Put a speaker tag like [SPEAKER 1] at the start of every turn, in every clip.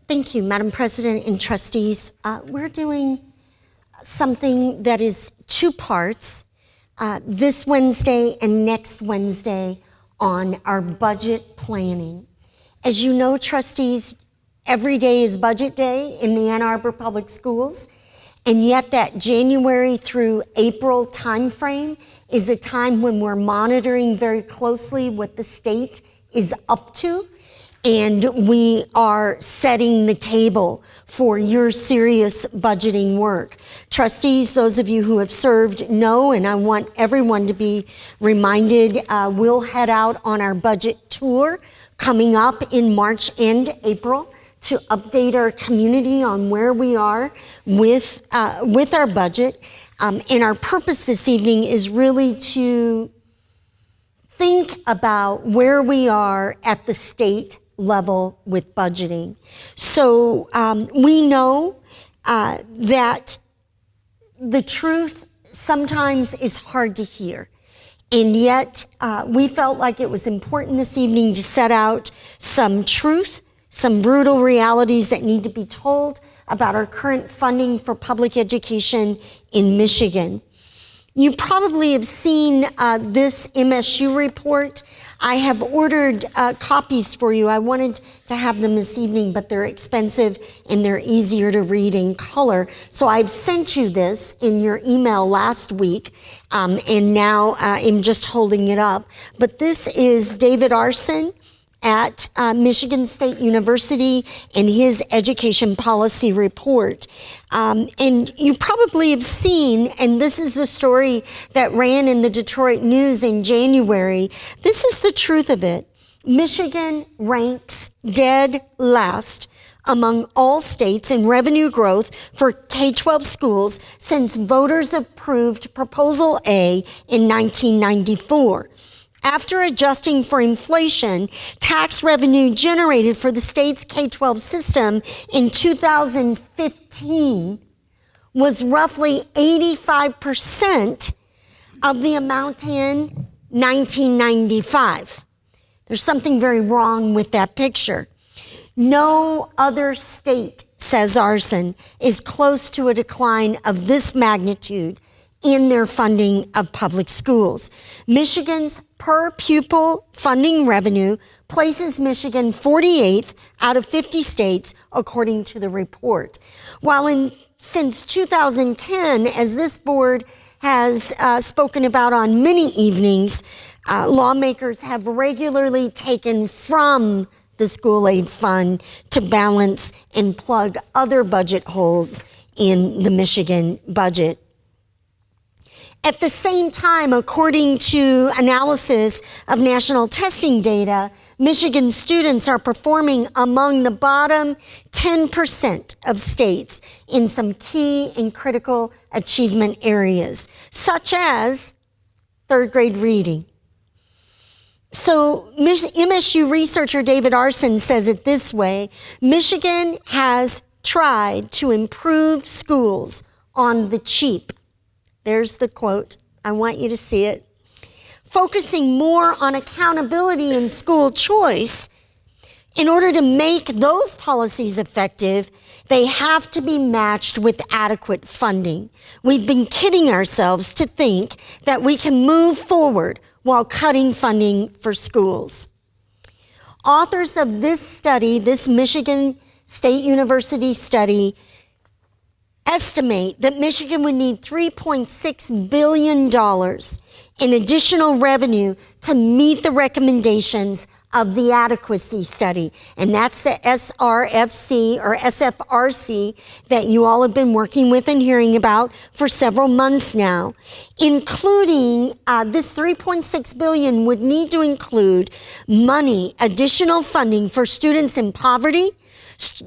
[SPEAKER 1] Thank you, Madam President and trustees. We're doing something that is two parts, this Wednesday and next Wednesday on our budget planning. As you know, trustees, every day is budget day in the Ann Arbor Public Schools, and yet that January through April timeframe is a time when we're monitoring very closely what the state is up to. And we are setting the table for your serious budgeting work. Trustees, those of you who have served know, and I want everyone to be reminded, we'll head out on our budget tour coming up in March and April to update our community on where we are with our budget. And our purpose this evening is really to think about where we are at the state level with budgeting. So we know that the truth sometimes is hard to hear. And yet we felt like it was important this evening to set out some truth, some brutal realities that need to be told about our current funding for public education in Michigan. You probably have seen this Msu report. I have ordered copies for you. I wanted to have them this evening, but they're expensive and they're easier to read in color. So I've sent you this in your email last week, and now I'm just holding it up. But this is David Arson at Michigan State University in his education policy report. And you probably have seen, and this is the story that ran in the Detroit News in January, this is the truth of it. Michigan ranks dead last among all states in revenue growth for K-12 schools since voters approved Proposal A in 1994. After adjusting for inflation, tax revenue generated for the state's K-12 system in 2015 was roughly 85% of the amount in 1995. There's something very wrong with that picture. No other state, says Arson, is close to a decline of this magnitude in their funding of public schools. Michigan's per pupil funding revenue places Michigan 48th out of 50 states, according to the report. While since 2010, as this board has spoken about on many evenings, lawmakers have regularly taken from the school aid fund to balance and plug other budget holes in the Michigan budget. At the same time, according to analysis of national testing data, Michigan students are performing among the bottom 10% of states in some key and critical achievement areas, such as third grade reading. So MSU researcher David Arson says it this way: Michigan has tried to improve schools on the cheap. There's the quote. I want you to see it. Focusing more on accountability and school choice. In order to make those policies effective, they have to be matched with adequate funding. We've been kidding ourselves to think that we can move forward while cutting funding for schools. Authors of this study, this Michigan State University study, estimate that Michigan would need $3.6 billion in additional revenue to meet the recommendations of the adequacy study. And that's the SRFC or SFRC that you all have been working with and hearing about for several months now. Including this $3.6 billion would need to include money, additional funding for students in poverty,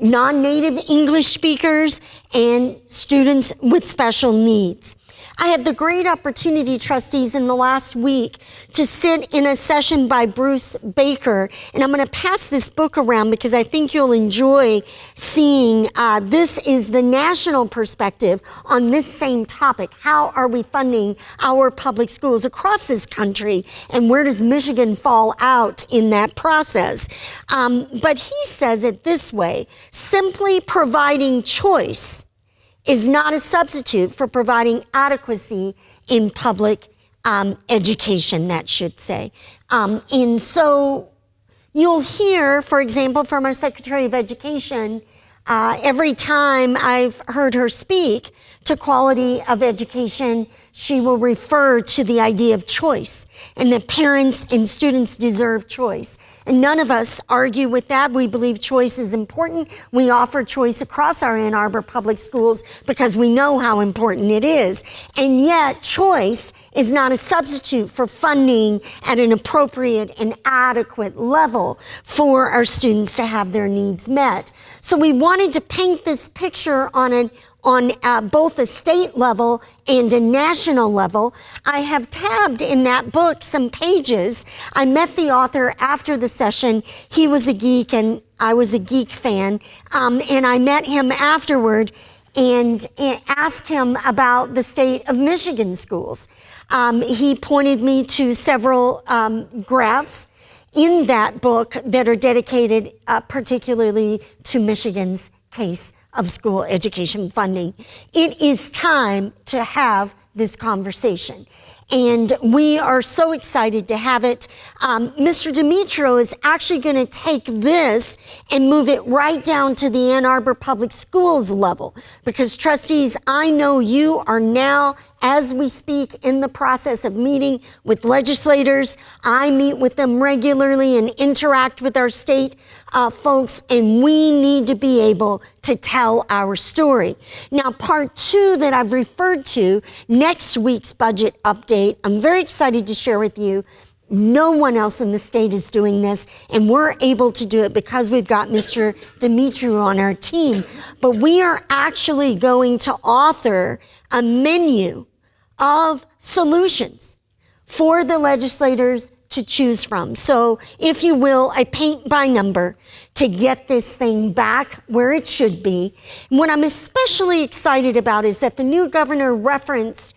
[SPEAKER 1] non-native English speakers, and students with special needs. I had the great opportunity, trustees, in the last week to sit in a session by Bruce Baker, and I'm going to pass this book around because I think you'll enjoy seeing this is the national perspective on this same topic. How are we funding our public schools across this country, and where does Michigan fall out in that process? But he says it this way: simply providing choice is not a substitute for providing adequacy in public education, that should say. And so you'll hear, for example, from our Secretary of Education, every time I've heard her speak to quality of education, she will refer to the idea of choice, and that parents and students deserve choice. And none of us argue with that. We believe choice is important. We offer choice across our Ann Arbor public schools because we know how important it is. And yet, choice is not a substitute for funding at an appropriate and adequate level for our students to have their needs met. So we wanted to paint this picture on both a state level and a national level. I have tabbed in that book some pages. I met the author after the session. He was a geek and I was a geek fan. And I met him afterward and asked him about the state of Michigan schools. He pointed me to several graphs in that book that are dedicated particularly to Michigan's case of school education funding. It is time to have this conversation, and we are so excited to have it. Mr. Dimitro is actually going to take this and move it right down to the Ann Arbor Public Schools level, because trustees, I know you are now, as we speak, in the process of meeting with legislators. I meet with them regularly and interact with our state folks, and we need to be able to tell our story. Now, part 2 that I've referred to, next week's budget update, I'm very excited to share with you. No one else in the state is doing this, and we're able to do it because we've got Mr. Dimitru on our team. But we are actually going to author a menu of solutions for the legislators to choose from. So, if you will, I paint by number to get this thing back where it should be. And what I'm especially excited about is that the new governor referenced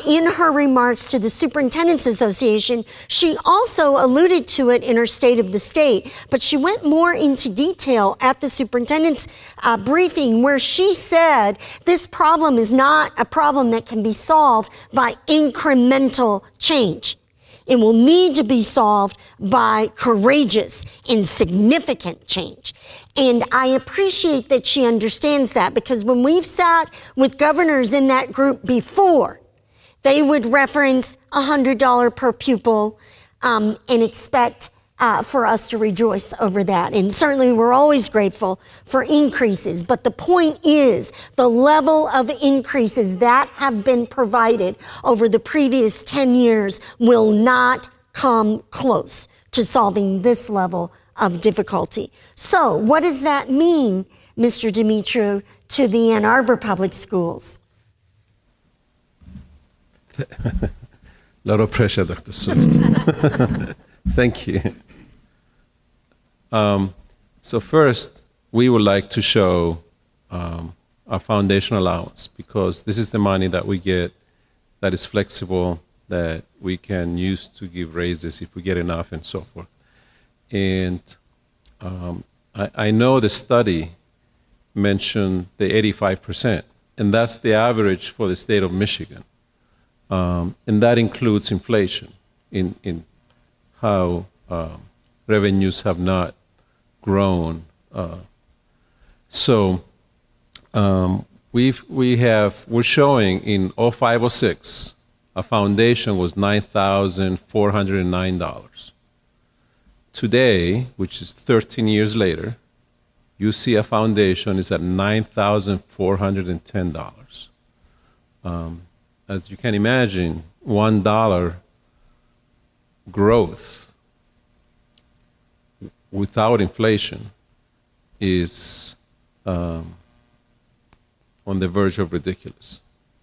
[SPEAKER 1] in her remarks to the Superintendent's Association, she also alluded to it in her State of the State, but she went more into detail at the superintendent's briefing, where she said this problem is not a problem that can be solved by incremental change. It will need to be solved by courageous and significant change. And I appreciate that she understands that, because when we've sat with governors in that group before, they would reference $100 per pupil and expect for us to rejoice over that. And certainly we're always grateful for increases. But the point is, the level of increases that have been provided over the previous 10 years will not come close to solving this level of difficulty. So what does that mean, Mr. Dimitru, to the Ann Arbor Public Schools?
[SPEAKER 2] A lot of pressure, Dr. Swift. Thank you. So first, we would like to show our foundation allowance, because this is the money that we get that is flexible, that we can use to give raises if we get enough and so forth. And I know the study mentioned the 85%, and that's the average for the state of Michigan. And that includes inflation in how revenues have not grown. We're showing in 0506, a foundation was $9,409. Today, which is 13 years later, you see a foundation is at $9,410. As you can imagine, $1 growth without inflation is on the verge of ridiculous.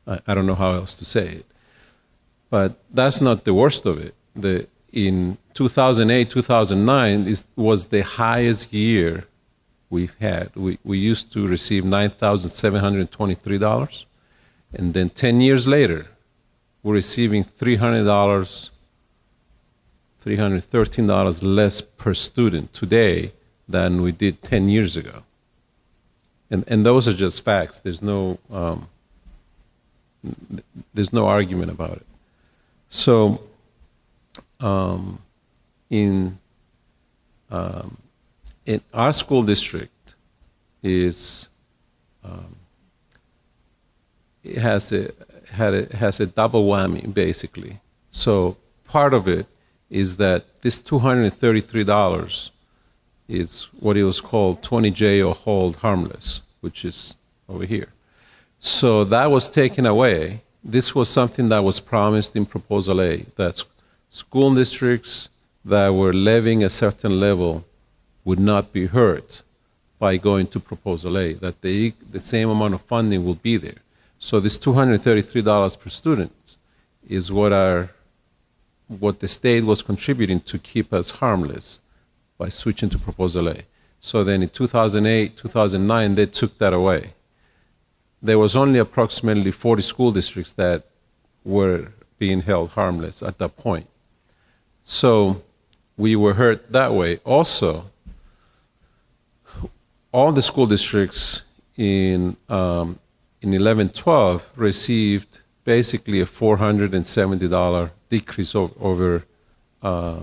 [SPEAKER 2] I don't know how else to say it. But that's not the worst of it. In 2008, 2009 was the highest year we've had. We used to receive $9,723, and then 10 years later, we're receiving $313 less per student today than we did 10 years ago. And those are just facts. There's no argument about it. So in our school district it has a double whammy basically. So part of it is that this $233 is what it was called 20J or hold harmless, which is over here. So that was taken away. This was something that was promised in Proposal A, that school districts that were levying a certain level would not be hurt by going to Proposal A, that the same amount of funding will be there. So this $233 per student is what the state was contributing to keep us harmless by switching to Proposal A. So then in 2008, 2009, they took that away. There was only approximately 40 school districts that were being held harmless at that point. So we were hurt that way. Also, all the school districts in 11-12 received basically a $470 decrease over a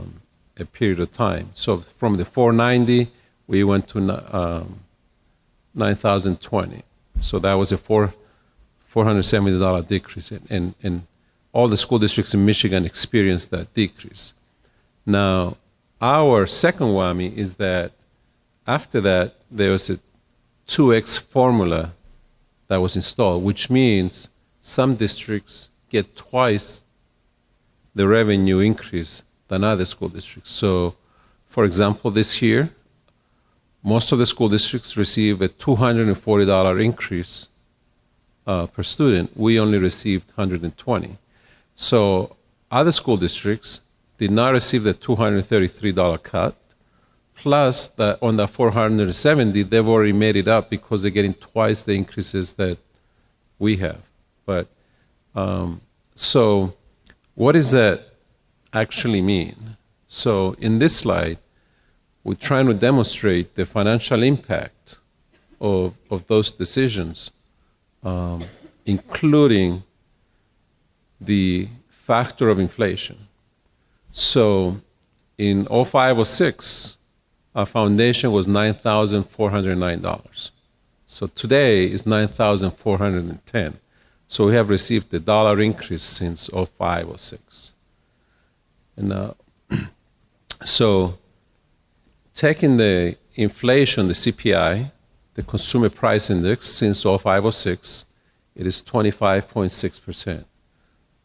[SPEAKER 2] period of time. So from the $490, we went to $9,020. So that was a $470 decrease, and all the school districts in Michigan experienced that decrease. Now, our second whammy is that after that, there was a 2x formula that was installed, which means some districts get twice the revenue increase than other school districts. So, for example, this year, most of the school districts receive a $240 increase per student. We only received $120. So other school districts did not receive the $233 cut, plus that on the $470, they've already made it up because they're getting twice the increases that we have. But so what does that actually mean? So in this slide, we're trying to demonstrate the financial impact of those decisions, including the factor of inflation. So in 05-06, our foundation was $9,409. So today is $9,410. So we have received a dollar increase since 05-06. And so taking the inflation, the CPI, the Consumer Price Index, since 05-06, it is 25.6%.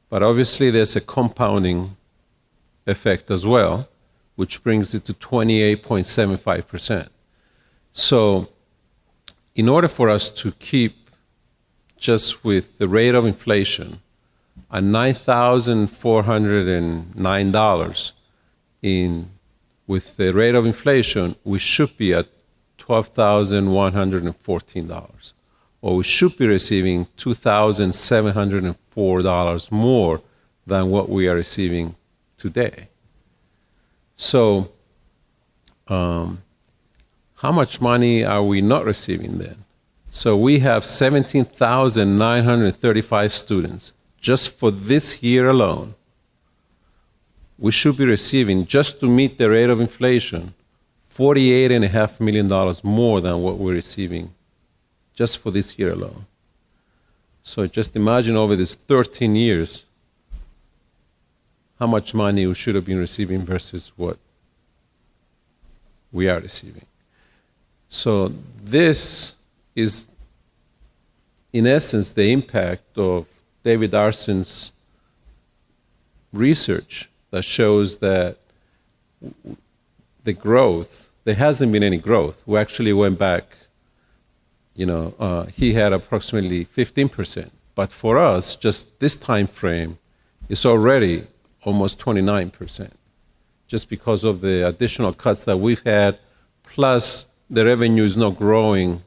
[SPEAKER 2] But obviously there's a compounding effect as well, which brings it to 28.75%. So in order for us to keep just with the rate of inflation at $9,409 with the rate of inflation, we should be at $12,114, or we should be receiving $2,704 more than what we are receiving today. So how much money are we not receiving then? So we have 17,935 students just for this year alone. We should be receiving, just to meet the rate of inflation, $48.5 million more than what we're receiving just for this year alone. So just imagine over these 13 years how much money we should have been receiving versus what we are receiving. So this is, in essence, the impact of David Arson's research that shows that the growth, there hasn't been any growth. We actually went back, he had approximately 15% But for us, just this time frame is already almost 29%, just because of the additional cuts that we've had, plus the revenue is not growing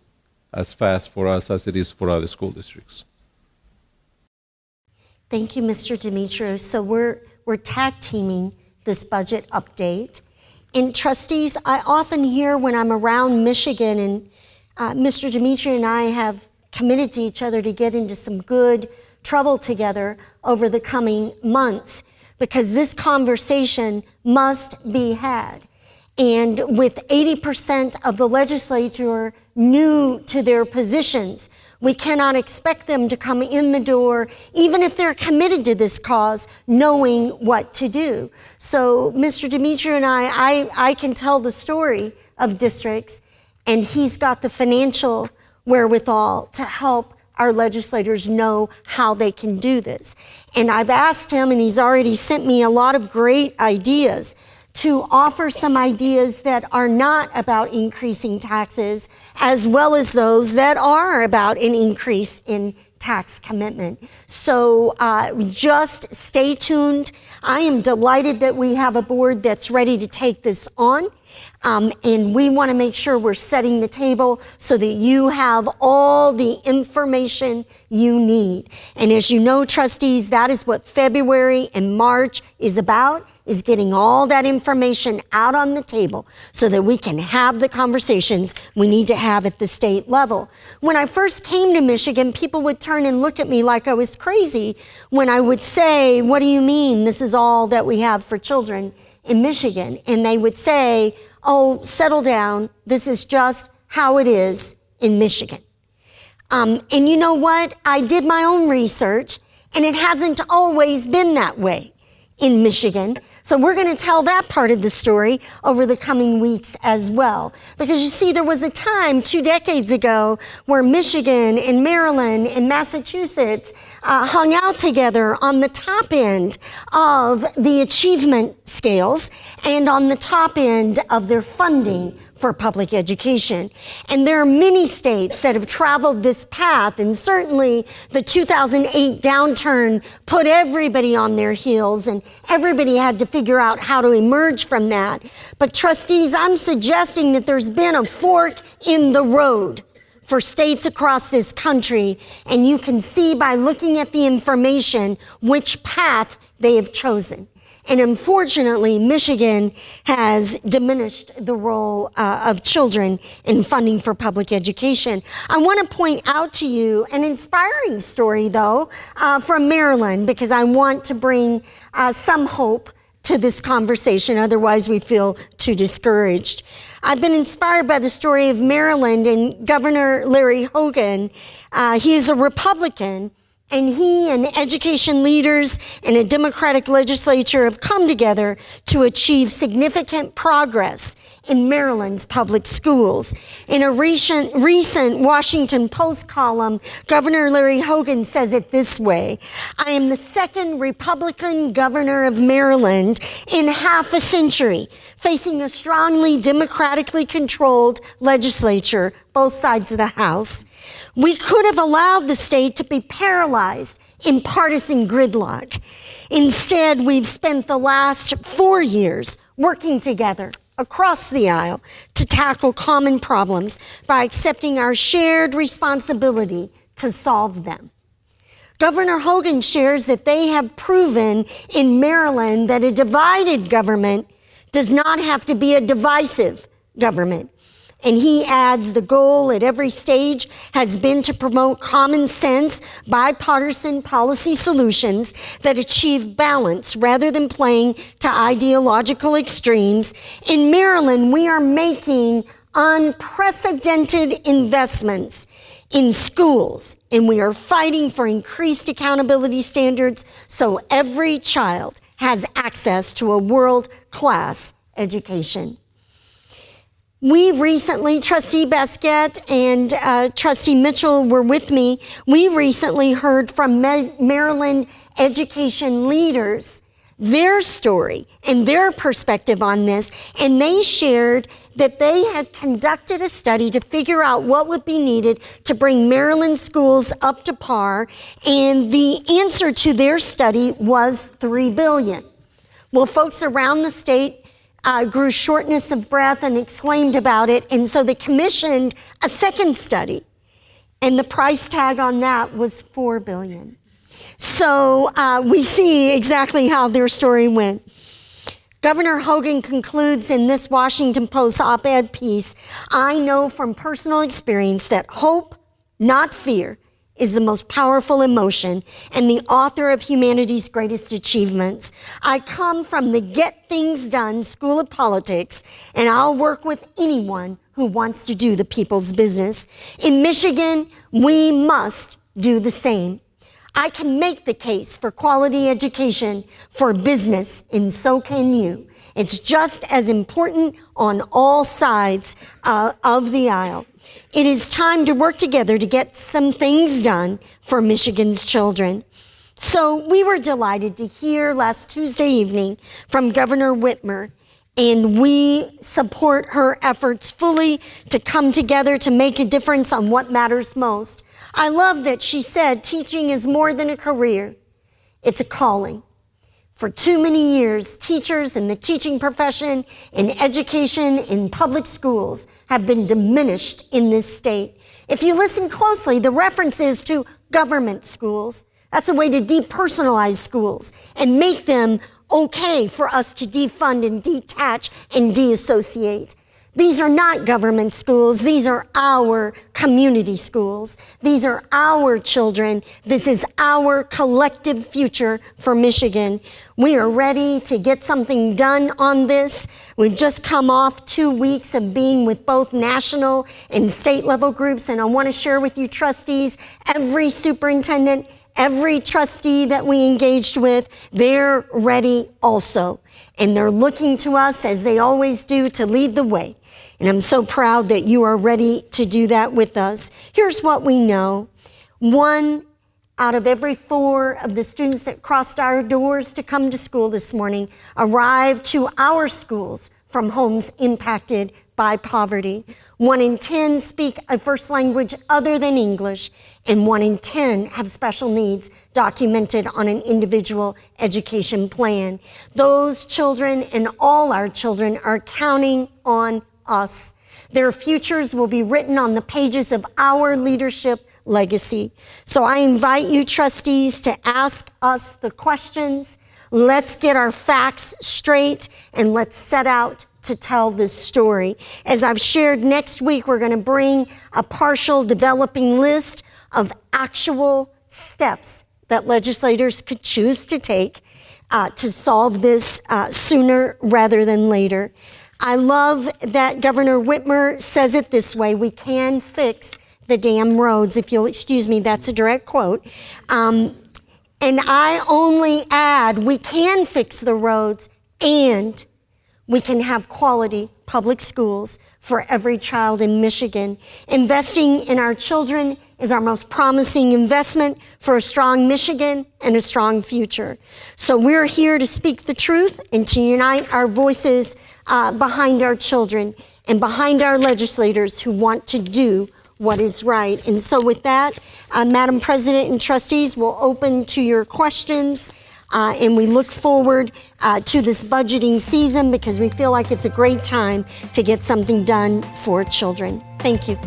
[SPEAKER 2] as fast for us as it is for other school districts.
[SPEAKER 1] Thank you, Mr. Demetriou. So we're tag teaming this budget update. And trustees, I often hear when I'm around Michigan, and Mr. Demetriou and I have committed to each other to get into some good trouble together over the coming months, because this conversation must be had. And with 80% of the legislature new to their positions, we cannot expect them to come in the door, even if they're committed to this cause, knowing what to do. So Mr. Demetriou and I can tell the story of districts, and he's got the financial wherewithal to help our legislators know how they can do this. And I've asked him, and he's already sent me a lot of great ideas, to offer some ideas that are not about increasing taxes, as well as those that are about an increase in tax commitment. So just stay tuned. I am delighted that we have a board that's ready to take this on. And we want to make sure we're setting the table so that you have all the information you need. And as you know, trustees, that is what February and March is about, is getting all that information out on the table so that we can have the conversations we need to have at the state level. When I first came to Michigan, people would turn and look at me like I was crazy when I would say, "What do you mean this is all that we have for children in Michigan?" And they would say, "Oh, settle down. This is just how it is in Michigan." And you know what? I did my own research, and it hasn't always been that way in Michigan. So we're going to tell that part of the story over the coming weeks as well. Because you see, there was a time 2 decades ago where Michigan and Maryland and Massachusetts hung out together on the top end of the achievement scales and on the top end of their funding for public education. And there are many states that have traveled this path, and certainly the 2008 downturn put everybody on their heels, and everybody had to figure out how to emerge from that. But trustees, I'm suggesting that there's been a fork in the road for states across this country, and you can see by looking at the information which path they have chosen. And unfortunately, Michigan has diminished the role of children in funding for public education. I want to point out to you an inspiring story, though, from Maryland, because I want to bring some hope to this conversation. Otherwise, we feel too discouraged. I've been inspired by the story of Maryland and Governor Larry Hogan. He is a Republican, and he and education leaders and a Democratic legislature have come together to achieve significant progress in Maryland's public schools. In a recent Washington Post column, Governor Larry Hogan says it this way: "I am the second Republican governor of Maryland in half a century, facing a strongly democratically controlled legislature, both sides of the House. We could have allowed the state to be paralyzed in partisan gridlock. Instead, we've spent the last 4 years working together across the aisle to tackle common problems by accepting our shared responsibility to solve them." Governor Hogan shares that they have proven in Maryland that a divided government does not have to be a divisive government. And he adds, the goal at every stage has been to promote common sense, bipartisan policy solutions that achieve balance rather than playing to ideological extremes. In Maryland, we are making unprecedented investments in schools, and we are fighting for increased accountability standards so every child has access to a world-class education. We recently, Trustee Baskett and Trustee Mitchell were with me, we recently heard from Maryland education leaders their story and their perspective on this, and they shared that they had conducted a study to figure out what would be needed to bring Maryland schools up to par, and the answer to their study was $3 billion. Well, folks around the state grew shortness of breath and exclaimed about it, and so they commissioned a second study, and the price tag on that was $4 billion. So we see exactly how their story went. Governor Hogan concludes in this Washington Post op-ed piece, "I know from personal experience that hope, not fear, is the most powerful emotion and the author of humanity's greatest achievements. I come from the Get Things Done School of Politics, and I'll work with anyone who wants to do the people's business. In Michigan, we must do the same. I can make the case for quality education for business, and so can you. It's just as important on all sides of the aisle. It is time to work together to get some things done for Michigan's children." So we were delighted to hear last Tuesday evening from Governor Whitmer, and we support her efforts fully to come together to make a difference on what matters most. I love that she said teaching is more than a career, it's a calling. For too many years, teachers in the teaching profession and education in public schools have been diminished in this state. If you listen closely, the reference is to government schools. That's a way to depersonalize schools and make them okay for us to defund and detach and deassociate. These are not government schools. These are our community schools. These are our children. This is our collective future for Michigan. We are ready to get something done on this. We've just come off 2 weeks of being with both national and state level groups, and I want to share with you trustees, every superintendent, every trustee that we engaged with, they're ready also. And they're looking to us, as they always do, to lead the way. And I'm so proud that you are ready to do that with us. Here's what we know. 1 out of every 4 of the students that crossed our doors to come to school this morning arrived to our schools from homes impacted by poverty. 1 in 10 speak a first language other than English, and 1 in 10 have special needs documented on an individual education plan. Those children and all our children are counting on us. Their futures will be written on the pages of our leadership legacy. So I invite you, trustees, to ask us the questions. Let's get our facts straight, and let's set out to tell this story. As I've shared, next week we're going to bring a partial developing list of actual steps that legislators could choose to take to solve this sooner rather than later. I love that Governor Whitmer says it this way: we can fix the damn roads. If you'll excuse me, that's a direct quote. And I only add, we can fix the roads, and we can have quality public schools for every child in Michigan. Investing in our children is our most promising investment for a strong Michigan and a strong future. So we're here to speak the truth and to unite our voices behind our children and behind our legislators who want to do what is right. And so with that, Madam President and trustees, we'll open to your questions. And we look forward to this budgeting season because we feel like it's a great time to get something done for children. Thank you.